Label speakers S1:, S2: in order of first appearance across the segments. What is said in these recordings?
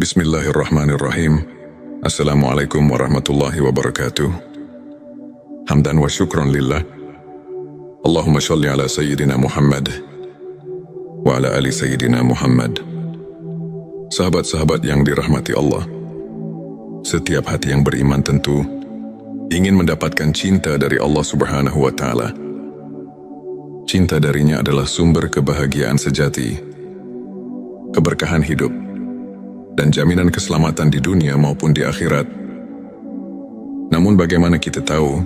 S1: Bismillahirrahmanirrahim. Assalamualaikum warahmatullahi wabarakatuh. Hamdan wa syukran lillah. Allahumma shalli ala Sayyidina Muhammad wa ala ali Sayyidina Muhammad. Sahabat-sahabat yang dirahmati Allah, setiap hati yang beriman tentu ingin mendapatkan cinta dari Allah Subhanahu wa Ta'ala. Cinta darinya adalah sumber kebahagiaan sejati, keberkahan hidup, dan jaminan keselamatan di dunia maupun di akhirat. Namun bagaimana kita tahu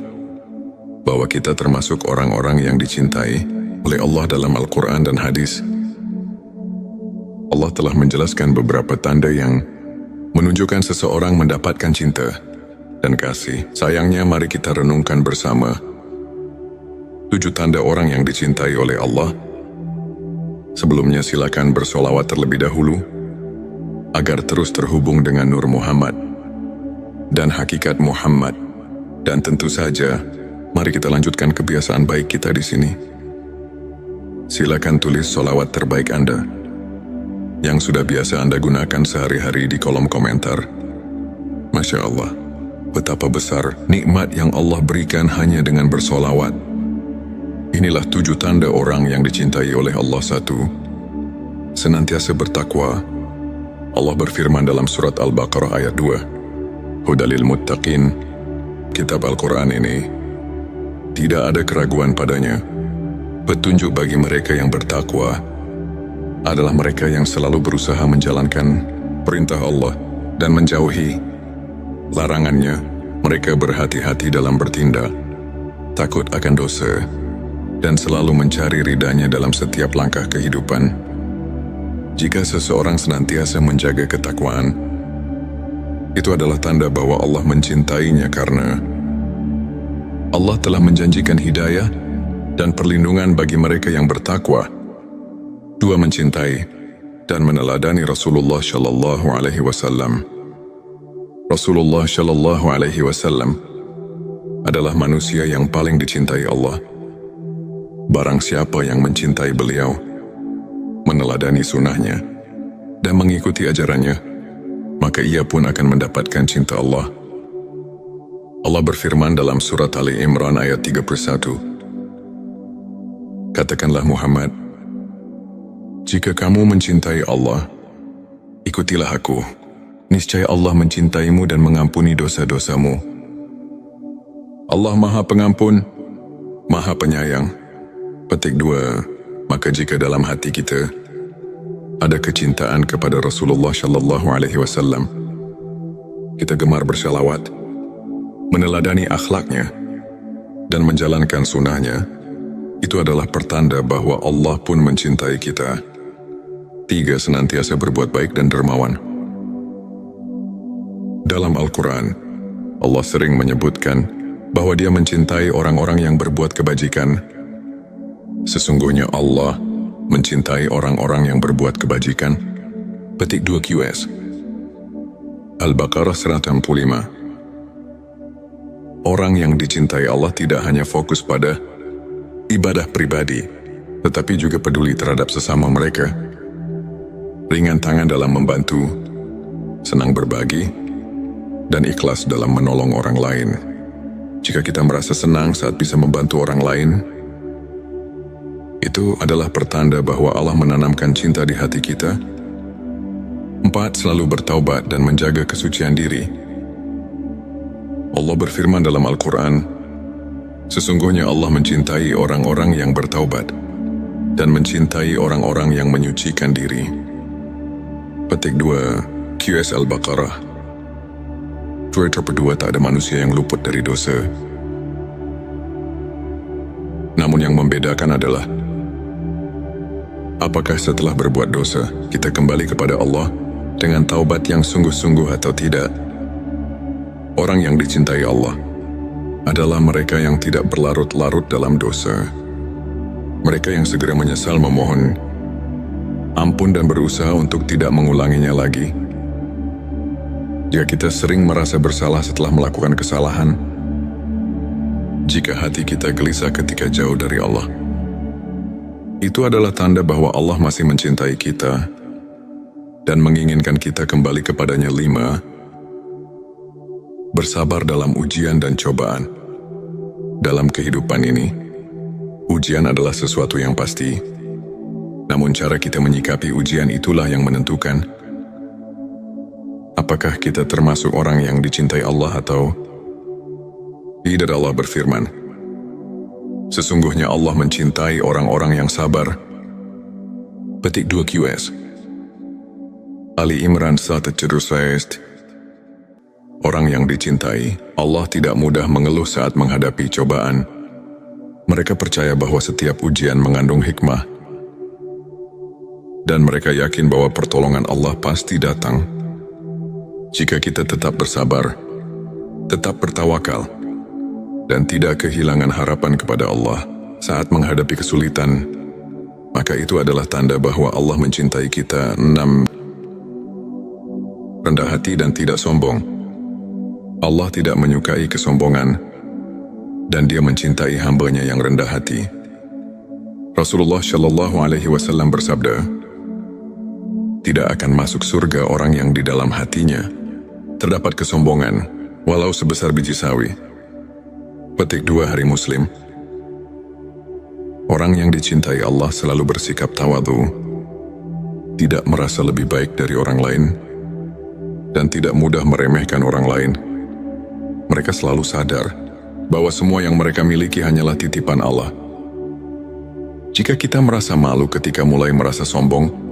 S1: bahwa kita termasuk orang-orang yang dicintai oleh Allah dalam Al-Quran dan hadis? Allah telah menjelaskan beberapa tanda yang menunjukkan seseorang mendapatkan cinta dan kasih. Sayangnya mari kita renungkan bersama 7 tanda orang yang dicintai oleh Allah. Sebelumnya silakan bersolawat terlebih dahulu agar terus terhubung dengan Nur Muhammad dan hakikat Muhammad. Dan tentu saja, mari kita lanjutkan kebiasaan baik kita di sini. Silakan tulis solawat terbaik Anda yang sudah biasa Anda gunakan sehari-hari di kolom komentar. Masya Allah, betapa besar nikmat yang Allah berikan hanya dengan bersolawat. Inilah 7 tanda orang yang dicintai oleh Allah. 1. Senantiasa bertakwa. Allah berfirman dalam surat Al-Baqarah ayat 2, Hudalil Muttaqin. Kitab Al-Quran ini tidak ada keraguan padanya. Petunjuk bagi mereka yang bertakwa adalah mereka yang selalu berusaha menjalankan perintah Allah dan menjauhi larangannya. Mereka berhati-hati dalam bertindak, takut akan dosa, dan selalu mencari ridhanya dalam setiap langkah kehidupan. Jika seseorang senantiasa menjaga ketakwaan, itu adalah tanda bahwa Allah mencintainya karena Allah telah menjanjikan hidayah dan perlindungan bagi mereka yang bertakwa. 2. Mencintai dan meneladani Rasulullah Shallallahu Alaihi Wasallam. Rasulullah Shallallahu Alaihi Wasallam adalah manusia yang paling dicintai Allah. Barang siapa yang mencintai beliau, meneladani sunnahnya, dan mengikuti ajarannya, maka ia pun akan mendapatkan cinta Allah. Allah berfirman dalam surat Ali Imran ayat 31, Katakanlah Muhammad, jika kamu mencintai Allah, ikutilah aku. Niscaya Allah mencintaimu dan mengampuni dosa-dosamu. Allah Maha Pengampun, Maha Penyayang. Petik 2. Maka jika dalam hati kita ada kecintaan kepada Rasulullah Shallallahu Alaihi Wasallam, kita gemar bersalawat, meneladani akhlaknya, dan menjalankan sunnahnya, itu adalah pertanda bahwa Allah pun mencintai kita. 3. Senantiasa berbuat baik dan dermawan. Dalam Al-Quran, Allah sering menyebutkan bahwa Dia mencintai orang-orang yang berbuat kebajikan. Sesungguhnya Allah mencintai orang-orang yang berbuat kebajikan. Petik 2 QS Al-Baqarah 165. Orang yang dicintai Allah tidak hanya fokus pada ibadah pribadi, tetapi juga peduli terhadap sesama mereka. Ringan tangan dalam membantu, senang berbagi, dan ikhlas dalam menolong orang lain. Jika kita merasa senang saat bisa membantu orang lain, itu adalah pertanda bahwa Allah menanamkan cinta di hati kita. 4. Selalu bertaubat dan menjaga kesucian diri. Allah berfirman dalam Al-Quran, Sesungguhnya Allah mencintai orang-orang yang bertaubat dan mencintai orang-orang yang menyucikan diri. Petik 2 QS Al-Baqarah. Kedua, tak ada manusia yang luput dari dosa. Namun yang membedakan adalah apakah setelah berbuat dosa, kita kembali kepada Allah dengan taubat yang sungguh-sungguh atau tidak. Orang yang dicintai Allah adalah mereka yang tidak berlarut-larut dalam dosa. Mereka yang segera menyesal memohon ampun dan berusaha untuk tidak mengulanginya lagi. Jika kita sering merasa bersalah setelah melakukan kesalahan, jika hati kita gelisah ketika jauh dari Allah, itu adalah tanda bahwa Allah masih mencintai kita. dan menginginkan kita kembali kepadanya. 5. Bersabar dalam ujian dan cobaan. Dalam kehidupan ini, ujian adalah sesuatu yang pasti, namun cara kita menyikapi ujian itulah yang menentukan apakah kita termasuk orang yang dicintai Allah atau tidak. Allah berfirman, sesungguhnya Allah mencintai orang-orang yang sabar. Petik 2 QS Ali Imran 1:6. Orang yang dicintai Allah tidak mudah mengeluh saat menghadapi cobaan. Mereka percaya bahwa setiap ujian mengandung hikmah, dan mereka yakin bahwa pertolongan Allah pasti datang. Jika kita tetap bersabar, tetap bertawakal, dan tidak kehilangan harapan kepada Allah saat menghadapi kesulitan, maka itu adalah tanda bahwa Allah mencintai kita. 6. Rendah hati dan tidak sombong. Allah tidak menyukai kesombongan, dan Dia mencintai hamba-Nya yang rendah hati. Rasulullah Shallallahu Alaihi Wasallam bersabda, tidak akan masuk surga orang yang di dalam hatinya terdapat kesombongan, walau sebesar biji sawi. Petik 2 Hari Muslim. Orang yang dicintai Allah selalu bersikap tawadhu, tidak merasa lebih baik dari orang lain, dan tidak mudah meremehkan orang lain. Mereka selalu sadar bahwa semua yang mereka miliki hanyalah titipan Allah. Jika kita merasa malu ketika mulai merasa sombong,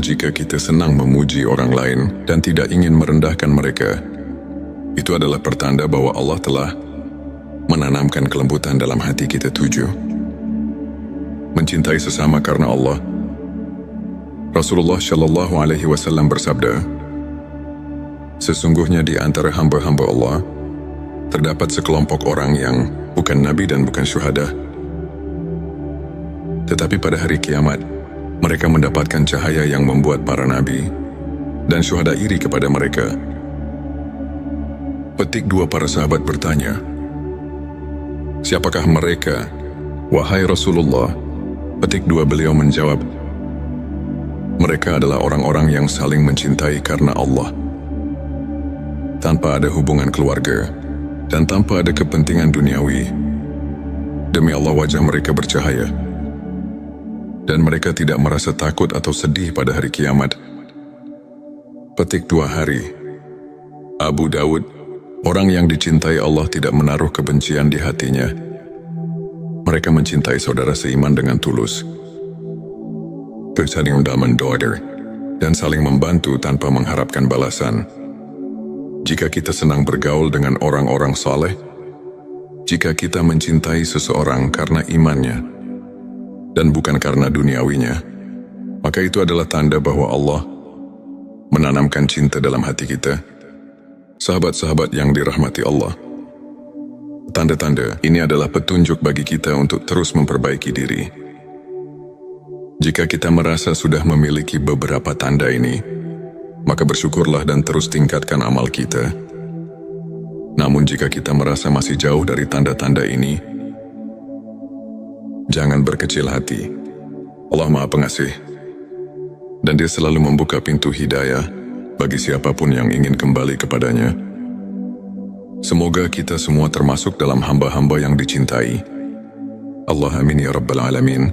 S1: jika kita senang memuji orang lain dan tidak ingin merendahkan mereka, itu adalah pertanda bahwa Allah telah menanamkan kelembutan dalam hati kita. 7. Mencintai sesama karena Allah. Rasulullah Shallallahu Alaihi Wasallam bersabda, sesungguhnya di antara hamba-hamba Allah terdapat sekelompok orang yang bukan nabi dan bukan syuhada, tetapi pada hari kiamat mereka mendapatkan cahaya yang membuat para nabi dan syuhada iri kepada mereka. Petik 2 Para sahabat bertanya, siapakah mereka, wahai Rasulullah? Petik 2 Beliau menjawab, mereka adalah orang-orang yang saling mencintai karena Allah, tanpa ada hubungan keluarga dan tanpa ada kepentingan duniawi. Demi Allah wajah mereka bercahaya, dan mereka tidak merasa takut atau sedih pada hari kiamat. Petik 2 Hari Abu Dawud. Orang yang dicintai Allah tidak menaruh kebencian di hatinya. Mereka mencintai saudara seiman dengan tulus, saling mendoakan dan saling membantu tanpa mengharapkan balasan. Jika kita senang bergaul dengan orang-orang saleh, jika kita mencintai seseorang karena imannya dan bukan karena duniawinya, maka itu adalah tanda bahwa Allah menanamkan cinta dalam hati kita. Sahabat-sahabat yang dirahmati Allah, tanda-tanda ini adalah petunjuk bagi kita untuk terus memperbaiki diri. Jika kita merasa sudah memiliki beberapa tanda ini, maka bersyukurlah dan terus tingkatkan amal kita. Namun jika kita merasa masih jauh dari tanda-tanda ini, jangan berkecil hati. Allah Maha Pengasih, dan Dia selalu membuka pintu hidayah bagi siapapun yang ingin kembali kepadanya. Semoga kita semua termasuk dalam hamba-hamba yang dicintai Allah. Amin ya Rabbal Alamin.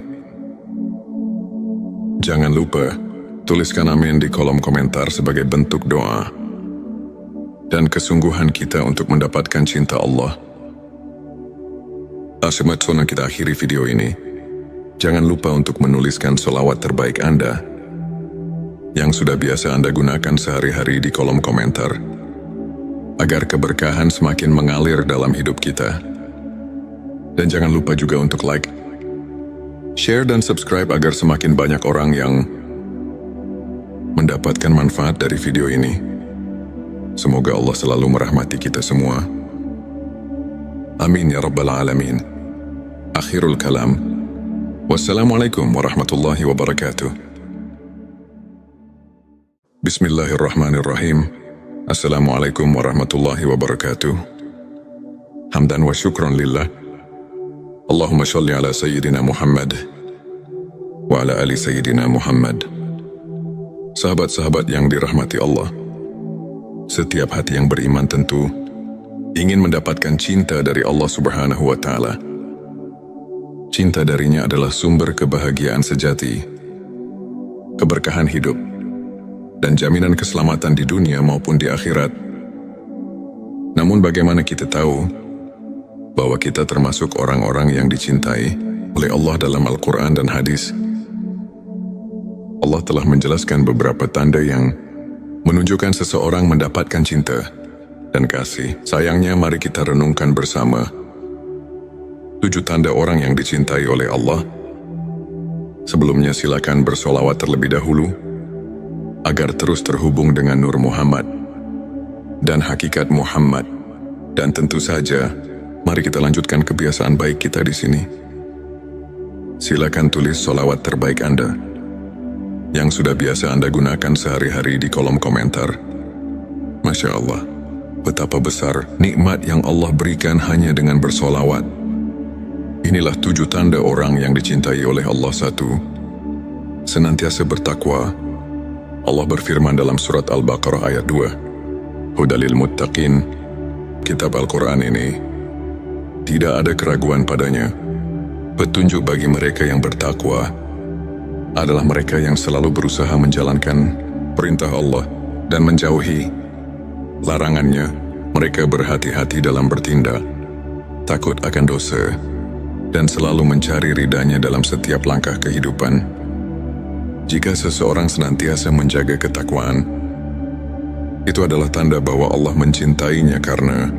S1: Jangan lupa tuliskan amin di kolom komentar sebagai bentuk doa dan kesungguhan kita untuk mendapatkan cinta Allah. Sebelum kita akhiri video ini, jangan lupa untuk menuliskan sholawat terbaik Anda yang sudah biasa Anda gunakan sehari-hari di kolom komentar, agar keberkahan semakin mengalir dalam hidup kita. Dan jangan lupa juga untuk like, share dan subscribe agar semakin banyak orang yang mendapatkan manfaat dari video ini. Semoga Allah selalu merahmati kita semua. Amin ya Rabbal Alamin. Akhirul kalam. Wassalamualaikum warahmatullahi wabarakatuh. Bismillahirrahmanirrahim. Assalamualaikum warahmatullahi wabarakatuh. Hamdan wa syukran lillah. Allahumma shalli ala Sayyidina Muhammad wa ala ali Sayyidina Muhammad. Sahabat-sahabat yang dirahmati Allah, setiap hati yang beriman tentu ingin mendapatkan cinta dari Allah Subhanahu wa Ta'ala. Cinta darinya adalah sumber kebahagiaan sejati, keberkahan hidup, dan jaminan keselamatan di dunia maupun di akhirat. Namun bagaimana kita tahu bahwa kita termasuk orang-orang yang dicintai oleh Allah dalam Al-Quran dan hadis? Allah telah menjelaskan beberapa tanda yang menunjukkan seseorang mendapatkan cinta dan kasih. Sayangnya mari kita renungkan bersama 7 tanda orang yang dicintai oleh Allah. Sebelumnya silakan bersolawat terlebih dahulu agar terus terhubung dengan Nur Muhammad dan hakikat Muhammad. Dan tentu saja, mari kita lanjutkan kebiasaan baik kita di sini. Silakan tulis solawat terbaik Anda yang sudah biasa Anda gunakan sehari-hari di kolom komentar. Masya Allah, betapa besar nikmat yang Allah berikan hanya dengan bersolawat. Inilah 7 tanda orang yang dicintai oleh Allah. 1. Senantiasa bertakwa. Allah berfirman dalam surat Al-Baqarah ayat 2, Hudalil Muttaqin. Kitab Al-Quran ini tidak ada keraguan padanya. Petunjuk bagi mereka yang bertakwa adalah mereka yang selalu berusaha menjalankan perintah Allah dan menjauhi larangannya. Mereka berhati-hati dalam bertindak, takut akan dosa, dan selalu mencari ridhanya dalam setiap langkah kehidupan. Jika seseorang senantiasa menjaga ketakwaan, itu adalah tanda bahwa Allah mencintainya karena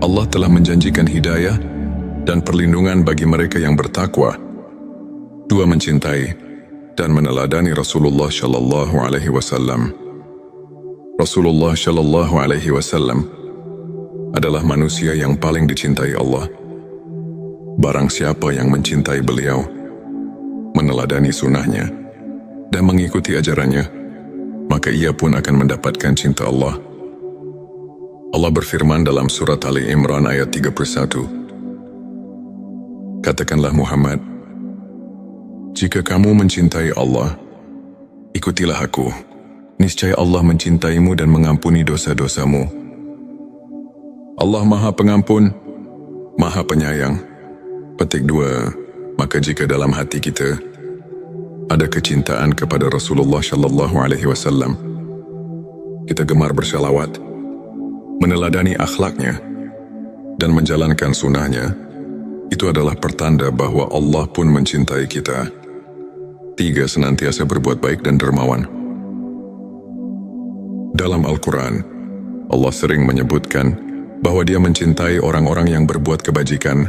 S1: Allah telah menjanjikan hidayah dan perlindungan bagi mereka yang bertakwa. 2. Mencintai dan meneladani Rasulullah Shallallahu Alaihi Wasallam. Rasulullah Shallallahu Alaihi Wasallam adalah manusia yang paling dicintai Allah. Barang siapa yang mencintai beliau, meneladani sunnahnya, dan mengikuti ajarannya, maka ia pun akan mendapatkan cinta Allah. Allah berfirman dalam surat Ali Imran ayat 31, Katakanlah Muhammad, jika kamu mencintai Allah, ikutilah aku. Niscaya Allah mencintaimu dan mengampuni dosa-dosamu. Allah Maha Pengampun, Maha Penyayang. Petik 2. Maka jika dalam hati kita ada kecintaan kepada Rasulullah Shallallahu Alaihi Wasallam, kita gemar bersalawat, meneladani akhlaknya, dan menjalankan sunnahnya, itu adalah pertanda bahwa Allah pun mencintai kita. 3. Senantiasa berbuat baik dan dermawan. Dalam Al-Quran, Allah sering menyebutkan bahwa Dia mencintai orang-orang yang berbuat kebajikan.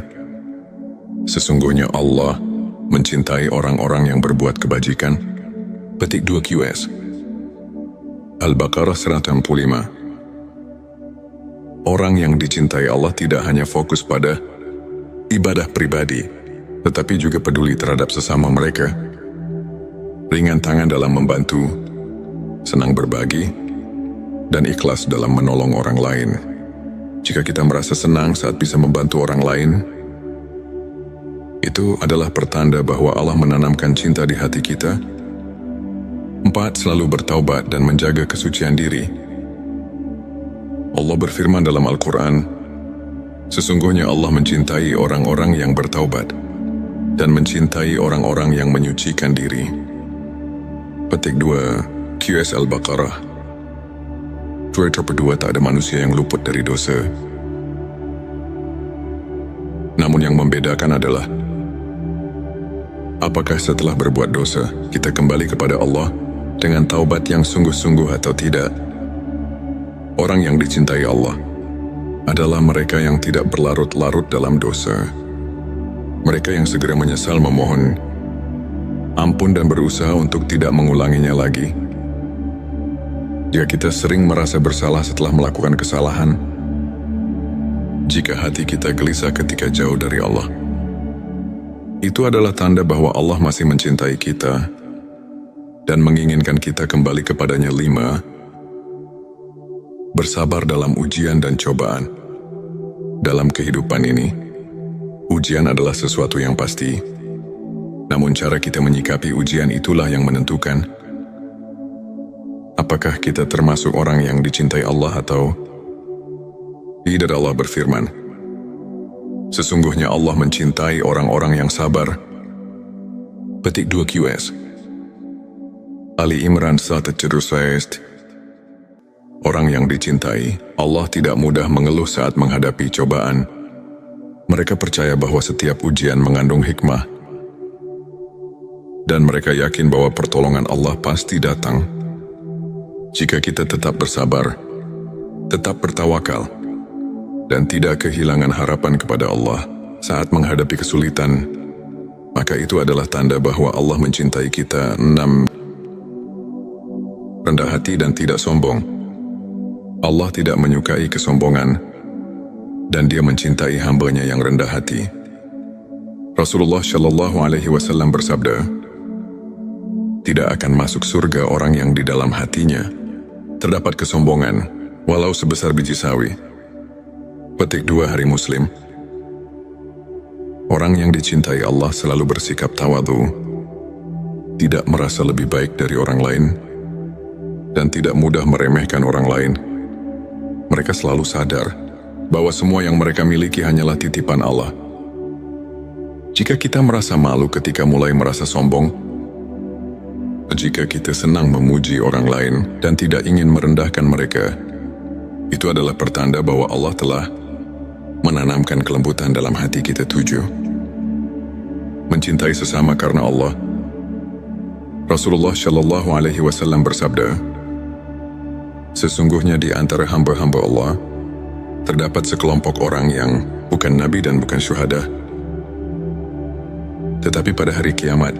S1: Sesungguhnya Allah mencintai orang-orang yang berbuat kebajikan. Petik 2 QS Al-Baqarah 165. Orang yang dicintai Allah tidak hanya fokus pada ibadah pribadi, tetapi juga peduli terhadap sesama mereka. Ringan tangan dalam membantu, senang berbagi, dan ikhlas dalam menolong orang lain. Jika kita merasa senang saat bisa membantu orang lain, itu adalah pertanda bahwa Allah menanamkan cinta di hati kita. 4. Selalu bertaubat dan menjaga kesucian diri. Allah berfirman dalam Al-Quran, sesungguhnya Allah mencintai orang-orang yang bertaubat dan mencintai orang-orang yang menyucikan diri. Petik 2 QS Al-Baqarah. Kedua, tak ada manusia yang luput dari dosa. Namun yang membedakan adalah apakah setelah berbuat dosa kita kembali kepada Allah dengan taubat yang sungguh-sungguh atau tidak. Orang yang dicintai Allah adalah mereka yang tidak berlarut-larut dalam dosa. Mereka yang segera menyesal memohon ampun dan berusaha untuk tidak mengulanginya lagi. Jika kita sering merasa bersalah setelah melakukan kesalahan, jika hati kita gelisah ketika jauh dari Allah, itu adalah tanda bahwa Allah masih mencintai kita dan menginginkan kita kembali kepadanya. 5. Bersabar dalam ujian dan cobaan. Dalam kehidupan ini, ujian adalah sesuatu yang pasti. Namun cara kita menyikapi ujian itulah yang menentukan Apakah kita termasuk orang yang dicintai Allah atau tidak? Allah berfirman, sesungguhnya Allah mencintai orang-orang yang sabar. Petik 2 QS Ali Imran 1:6. Orang yang dicintai, Allah tidak mudah mengeluh saat menghadapi cobaan. Mereka percaya bahwa setiap ujian mengandung hikmah. Dan mereka yakin bahwa pertolongan Allah pasti datang. Jika kita tetap bersabar, tetap bertawakal, dan tidak kehilangan harapan kepada Allah saat menghadapi kesulitan, maka itu adalah tanda bahwa Allah mencintai kita. 6. Rendah hati dan tidak sombong. Allah tidak menyukai kesombongan, dan Dia mencintai hamba-Nya yang rendah hati. Rasulullah Shallallahu Alaihi Wasallam bersabda, tidak akan masuk surga orang yang di dalam hatinya terdapat kesombongan, walau sebesar biji sawi. Petik 2 Hari Muslim. Orang yang dicintai Allah selalu bersikap tawadhu, tidak merasa lebih baik dari orang lain, dan tidak mudah meremehkan orang lain. Mereka selalu sadar bahwa semua yang mereka miliki hanyalah titipan Allah. Jika kita merasa malu ketika mulai merasa sombong, jika kita senang memuji orang lain dan tidak ingin merendahkan mereka, itu adalah pertanda bahwa Allah telah menanamkan kelembutan dalam hati kita. 7. Mencintai sesama karena Allah. Rasulullah Shallallahu Alaihi Wasallam bersabda, sesungguhnya di antara hamba-hamba Allah terdapat sekelompok orang yang bukan nabi dan bukan syuhada. Tetapi pada hari kiamat,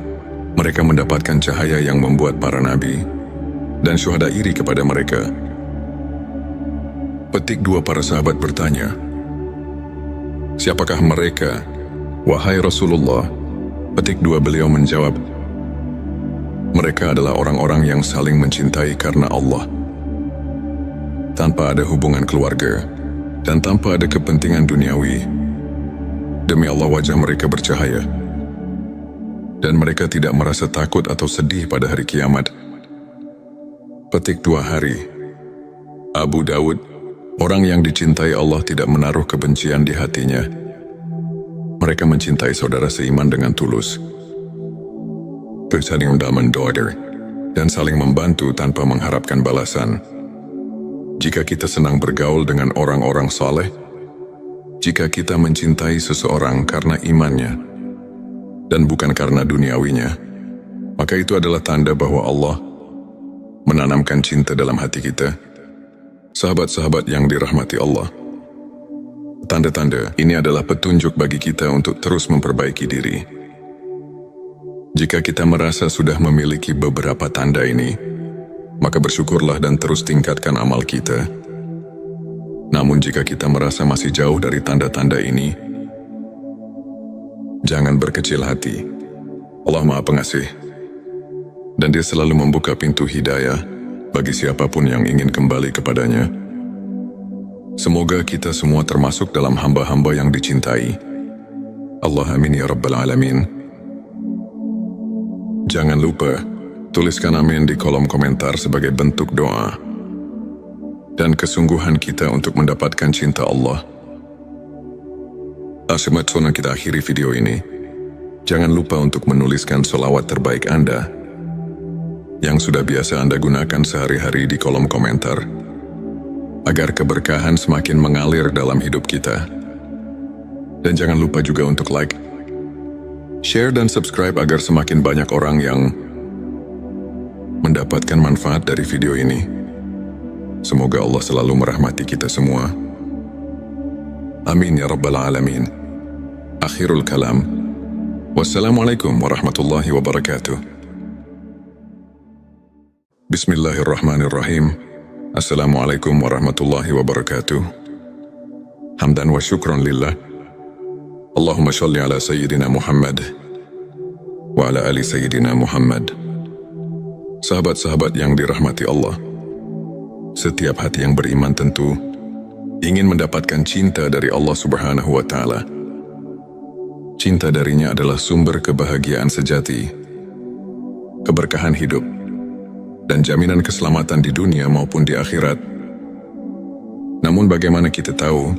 S1: mereka mendapatkan cahaya yang membuat para nabi dan syuhada iri kepada mereka. Petik 2 Para sahabat bertanya, siapakah mereka, wahai Rasulullah? Petik 2 Beliau menjawab, mereka adalah orang-orang yang saling mencintai karena Allah, tanpa ada hubungan keluarga, dan tanpa ada kepentingan duniawi. Demi Allah wajah mereka bercahaya, dan mereka tidak merasa takut atau sedih pada hari kiamat. Petik 2 Hari Abu Dawud. Orang yang dicintai Allah tidak menaruh kebencian di hatinya. Mereka mencintai saudara seiman dengan tulus, saling mendaman-daughter, dan saling membantu tanpa mengharapkan balasan. Jika kita senang bergaul dengan orang-orang saleh, jika kita mencintai seseorang karena imannya dan bukan karena duniawinya, maka itu adalah tanda bahwa Allah menanamkan cinta dalam hati kita. Sahabat-sahabat yang dirahmati Allah, tanda-tanda ini adalah petunjuk bagi kita untuk terus memperbaiki diri. Jika kita merasa sudah memiliki beberapa tanda ini, maka bersyukurlah dan terus tingkatkan amal kita. Namun jika kita merasa masih jauh dari tanda-tanda ini, jangan berkecil hati. Allah Maha Pengasih, dan Dia selalu membuka pintu hidayah bagi siapapun yang ingin kembali kepadanya. Semoga kita semua termasuk dalam hamba-hamba yang dicintai Allah. Amin ya Rabbal Alamin. Jangan lupa tuliskan amin di kolom komentar sebagai bentuk doa dan kesungguhan kita untuk mendapatkan cinta Allah. Sebelum kita akhiri video ini, jangan lupa untuk menuliskan sholawat terbaik Anda yang sudah biasa Anda gunakan sehari-hari di kolom komentar, agar keberkahan semakin mengalir dalam hidup kita. Dan jangan lupa juga untuk like, share dan subscribe agar semakin banyak orang yang mendapatkan manfaat dari video ini. Semoga Allah selalu merahmati kita semua. Amin ya Rabbal Alamin. Akhirul kalam. Wassalamualaikum warahmatullahi wabarakatuh. Bismillahirrahmanirrahim. Assalamualaikum warahmatullahi wabarakatuh. Hamdan wa syukran lillah. Allahumma sholli ala Sayyidina Muhammad wa ala ali Sayyidina Muhammad. Sahabat-sahabat yang dirahmati Allah, setiap hati yang beriman tentu ingin mendapatkan cinta dari Allah Subhanahu wa Ta'ala. Cinta darinya adalah sumber kebahagiaan sejati, keberkahan hidup, dan jaminan keselamatan di dunia maupun di akhirat. Namun bagaimana kita tahu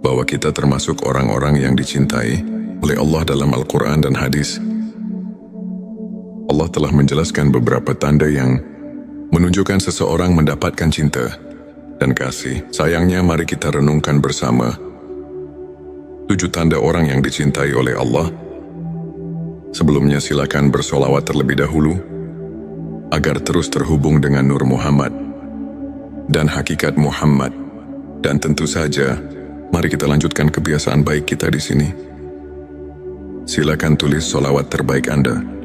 S1: bahwa kita termasuk orang-orang yang dicintai oleh Allah dalam Al-Quran dan hadis? Allah telah menjelaskan beberapa tanda yang menunjukkan seseorang mendapatkan cinta dan kasih. Sayangnya mari kita renungkan bersama 7 tanda orang yang dicintai oleh Allah. Sebelumnya silakan bersolawat terlebih dahulu agar terus terhubung dengan Nur Muhammad dan hakikat Muhammad. Dan tentu saja, mari kita lanjutkan kebiasaan baik kita di sini. Silakan tulis solawat terbaik Anda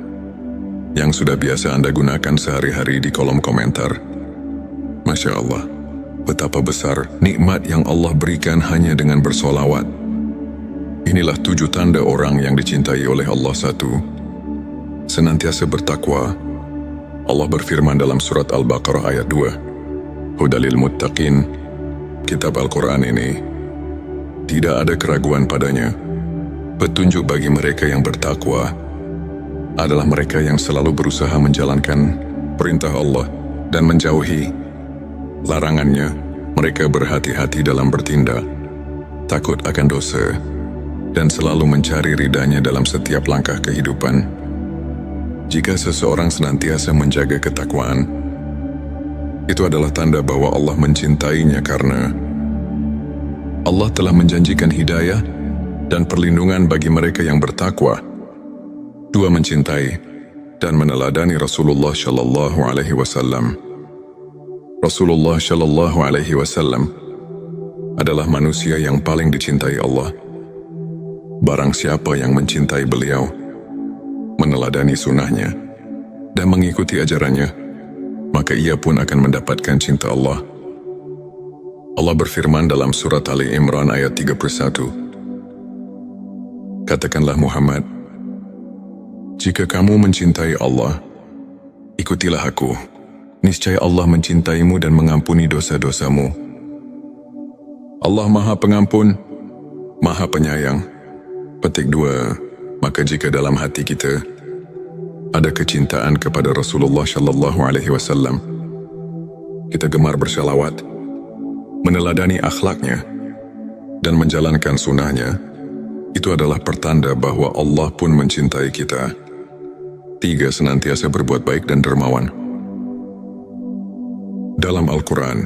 S1: yang sudah biasa Anda gunakan sehari-hari di kolom komentar. Masya Allah, betapa besar nikmat yang Allah berikan hanya dengan bersolawat. Inilah 7 tanda orang yang dicintai oleh Allah. 1. Senantiasa bertakwa. Allah berfirman dalam surat Al-Baqarah ayat 2, Hudalil Muttaqin. Kitab Al-Quran ini tidak ada keraguan padanya. Petunjuk bagi mereka yang bertakwa adalah mereka yang selalu berusaha menjalankan perintah Allah dan menjauhi larangannya. Mereka berhati-hati dalam bertindak, takut akan dosa, dan selalu mencari ridhanya dalam setiap langkah kehidupan. Jika seseorang senantiasa menjaga ketakwaan, itu adalah tanda bahwa Allah mencintainya karena Allah telah menjanjikan hidayah dan perlindungan bagi mereka yang bertakwa. 2. Mencintai dan meneladani Rasulullah Shallallahu Alaihi Wasallam. Rasulullah Shallallahu Alaihi Wasallam adalah manusia yang paling dicintai Allah. Barang siapa yang mencintai beliau, meneladani sunnahnya, dan mengikuti ajarannya, maka ia pun akan mendapatkan cinta Allah. Allah berfirman dalam surat Ali Imran ayat 31, Katakanlah Muhammad, jika kamu mencintai Allah, ikutilah aku. Niscaya Allah mencintaimu dan mengampuni dosa-dosamu. Allah Maha Pengampun, Maha Penyayang. Petik 2. Maka jika dalam hati kita ada kecintaan kepada Rasulullah Shallallahu Alaihi Wasallam, kita gemar bersalawat, meneladani akhlaknya, dan menjalankan sunnahnya, itu adalah pertanda bahwa Allah pun mencintai kita. 3. Senantiasa berbuat baik dan dermawan. Dalam Al-Quran,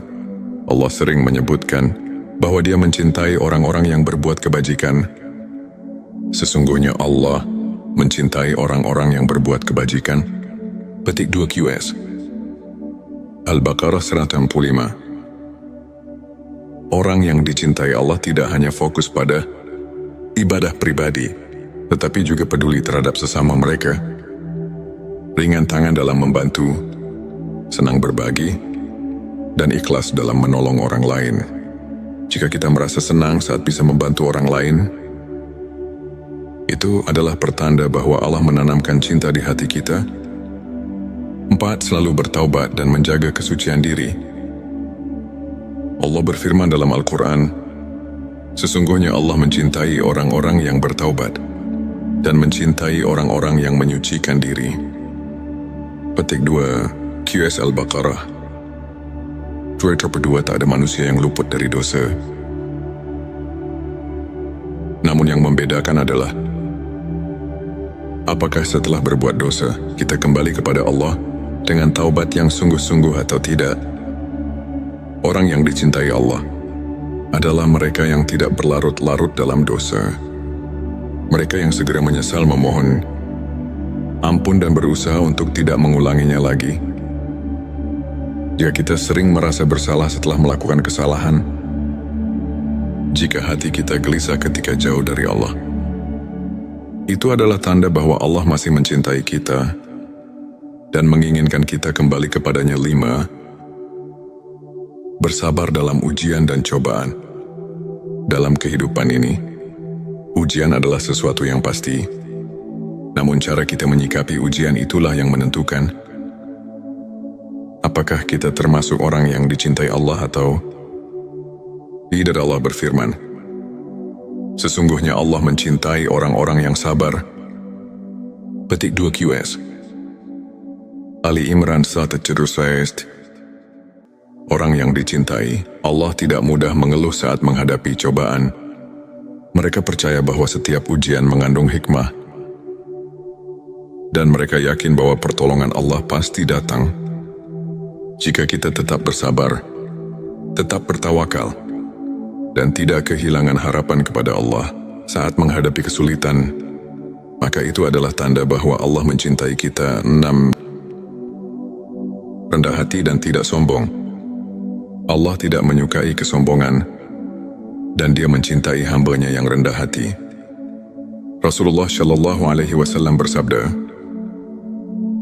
S1: Allah sering menyebutkan bahwa Dia mencintai orang-orang yang berbuat kebajikan. Sesungguhnya Allah mencintai orang-orang yang berbuat kebajikan. Petik 2 QS Al-Baqarah 165. Orang yang dicintai Allah tidak hanya fokus pada ibadah pribadi, tetapi juga peduli terhadap sesama mereka. Ringan tangan dalam membantu, senang berbagi, dan ikhlas dalam menolong orang lain. Jika kita merasa senang saat bisa membantu orang lain, itu adalah pertanda bahwa Allah menanamkan cinta di hati kita. 4. Selalu bertaubat dan menjaga kesucian diri. Allah berfirman dalam Al-Quran, sesungguhnya Allah mencintai orang-orang yang bertaubat dan mencintai orang-orang yang menyucikan diri. Petik 2 QS Al-Baqarah. Kedua, tak ada manusia yang luput dari dosa. Namun yang membedakan adalah apakah setelah berbuat dosa kita kembali kepada Allah dengan taubat yang sungguh-sungguh atau tidak. Orang yang dicintai Allah adalah mereka yang tidak berlarut-larut dalam dosa. Mereka yang segera menyesal memohon ampun dan berusaha untuk tidak mengulanginya lagi. Jika kita sering merasa bersalah setelah melakukan kesalahan, jika hati kita gelisah ketika jauh dari Allah, itu adalah tanda bahwa Allah masih mencintai kita dan menginginkan kita kembali kepadanya. 5. Bersabar dalam ujian dan cobaan. Dalam kehidupan ini, ujian adalah sesuatu yang pasti. Namun cara kita menyikapi ujian itulah yang menentukan apakah kita termasuk orang yang dicintai Allah atau tidak. Allah berfirman, sesungguhnya Allah mencintai orang-orang yang sabar. Petik 2 QS Ali Imran 136. Orang yang dicintai, Allah tidak mudah mengeluh saat menghadapi cobaan. Mereka percaya bahwa setiap ujian mengandung hikmah. Dan mereka yakin bahwa pertolongan Allah pasti datang. Jika kita tetap bersabar, tetap bertawakal, dan tidak kehilangan harapan kepada Allah saat menghadapi kesulitan, maka itu adalah tanda bahwa Allah mencintai kita. 6. Rendah hati dan tidak sombong. Allah tidak menyukai kesombongan, dan Dia mencintai hamba-Nya yang rendah hati. Rasulullah Shallallahu Alaihi Wasallam bersabda,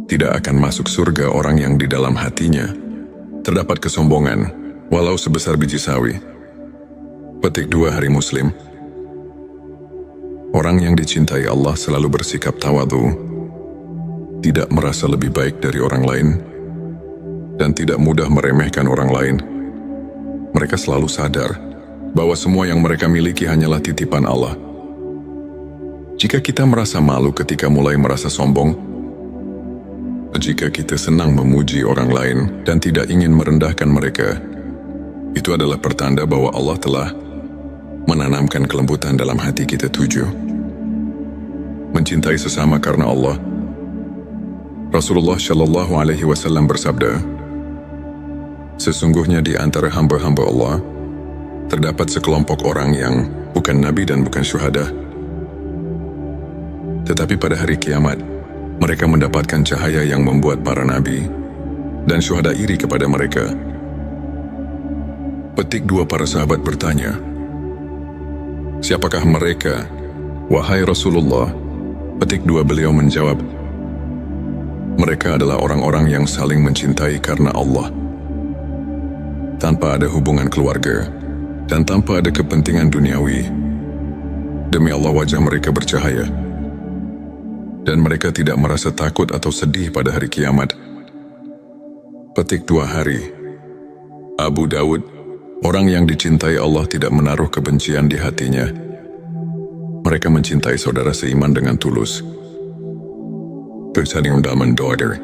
S1: tidak akan masuk surga orang yang di dalam hatinya terdapat kesombongan, walau sebesar biji sawi. Petik 2 Hari Muslim. Orang yang dicintai Allah selalu bersikap tawadhu, tidak merasa lebih baik dari orang lain, dan tidak mudah meremehkan orang lain. Mereka selalu sadar bahwa semua yang mereka miliki hanyalah titipan Allah. Jika kita merasa malu ketika mulai merasa sombong, jika kita senang memuji orang lain dan tidak ingin merendahkan mereka, itu adalah pertanda bahwa Allah telah menanamkan kelembutan dalam hati kita. 7. Mencintai sesama karena Allah. Rasulullah Shallallahu Alaihi Wasallam bersabda, sesungguhnya di antara hamba-hamba Allah terdapat sekelompok orang yang bukan nabi dan bukan syuhada, tetapi pada hari kiamat mereka mendapatkan cahaya yang membuat para nabi dan syuhada iri kepada mereka. Petik 2 Para sahabat bertanya, siapakah mereka, wahai Rasulullah? Petik 2 Beliau menjawab, mereka adalah orang-orang yang saling mencintai karena Allah, tanpa ada hubungan keluarga dan tanpa ada kepentingan duniawi. Demi Allah, wajah mereka bercahaya dan mereka tidak merasa takut atau sedih pada hari kiamat. Petik 2 Hari. Abu Dawud. Orang yang dicintai Allah tidak menaruh kebencian di hatinya. Mereka mencintai saudara seiman dengan tulus, saling mendaman-daughter,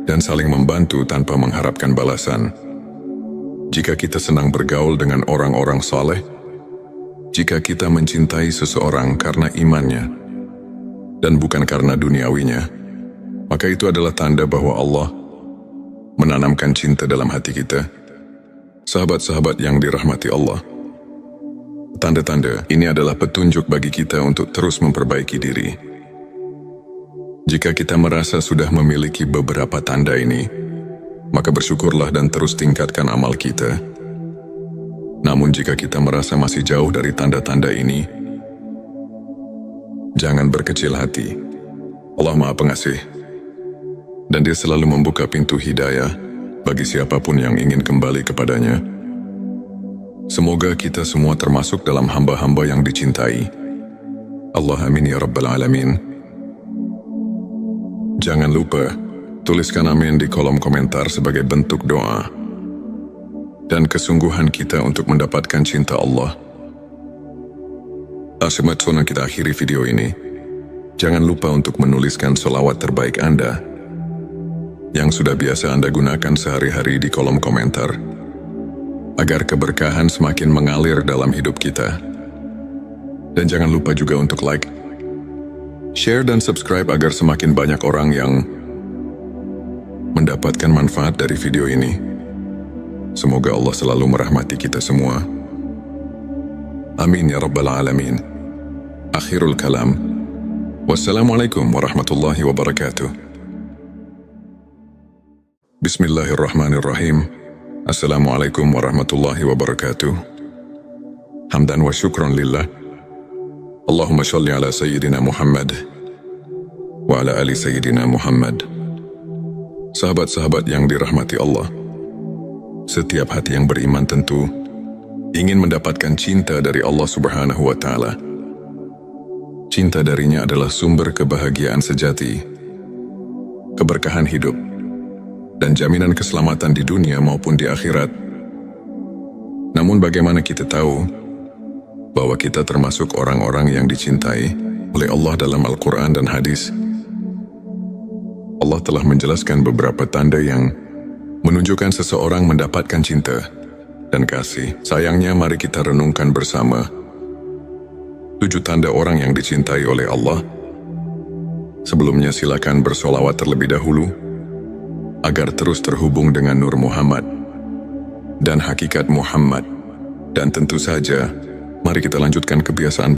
S1: dan saling membantu tanpa mengharapkan balasan. Jika kita senang bergaul dengan orang-orang saleh, jika kita mencintai seseorang karena imannya dan bukan karena duniawinya, maka itu adalah tanda bahwa Allah menanamkan cinta dalam hati kita. Sahabat-sahabat yang dirahmati Allah, tanda-tanda ini adalah petunjuk bagi kita untuk terus memperbaiki diri. Jika kita merasa sudah memiliki beberapa tanda ini, maka bersyukurlah dan terus tingkatkan amal kita. Namun jika kita merasa masih jauh dari tanda-tanda ini, jangan berkecil hati. Allah Maha Pengasih, dan Dia selalu membuka pintu hidayah bagi siapapun yang ingin kembali kepadanya. Semoga kita semua termasuk dalam hamba-hamba yang dicintai Allah. Amin ya Rabbal Alamin. Jangan lupa tuliskan amin di kolom komentar sebagai bentuk doa dan kesungguhan kita untuk mendapatkan cinta Allah. Sebelum kita akhiri video ini, jangan lupa untuk menuliskan sholawat terbaik Anda yang sudah biasa Anda gunakan sehari-hari di kolom komentar, agar keberkahan semakin mengalir dalam hidup kita. Dan jangan lupa juga untuk like, share dan subscribe agar semakin banyak orang yang mendapatkan manfaat dari video ini. Semoga Allah selalu merahmati kita semua. Amin ya Rabbal Alamin. Akhirul kalam. Wassalamualaikum warahmatullahi wabarakatuh. Bismillahirrahmanirrahim. Assalamualaikum warahmatullahi wabarakatuh. Hamdan wa syukran lillah. Allahumma sholli ala Sayyidina Muhammad wa ala ali Sayyidina Muhammad. Sahabat-sahabat yang dirahmati Allah, setiap hati yang beriman tentu ingin mendapatkan cinta dari Allah Subhanahu wa Ta'ala. Cinta darinya adalah sumber kebahagiaan sejati, keberkahan hidup, dan jaminan keselamatan di dunia maupun di akhirat. Namun bagaimana kita tahu bahwa kita termasuk orang-orang yang dicintai oleh Allah dalam Al-Quran dan hadis? Allah telah menjelaskan beberapa tanda yang menunjukkan seseorang mendapatkan cinta dan kasih. Sayangnya, mari kita renungkan bersama 7 tanda orang yang dicintai oleh Allah. Sebelumnya silakan bersolawat terlebih dahulu agar terus terhubung dengan Nur Muhammad dan hakikat Muhammad. Dan tentu saja, mari kita lanjutkan kebiasaan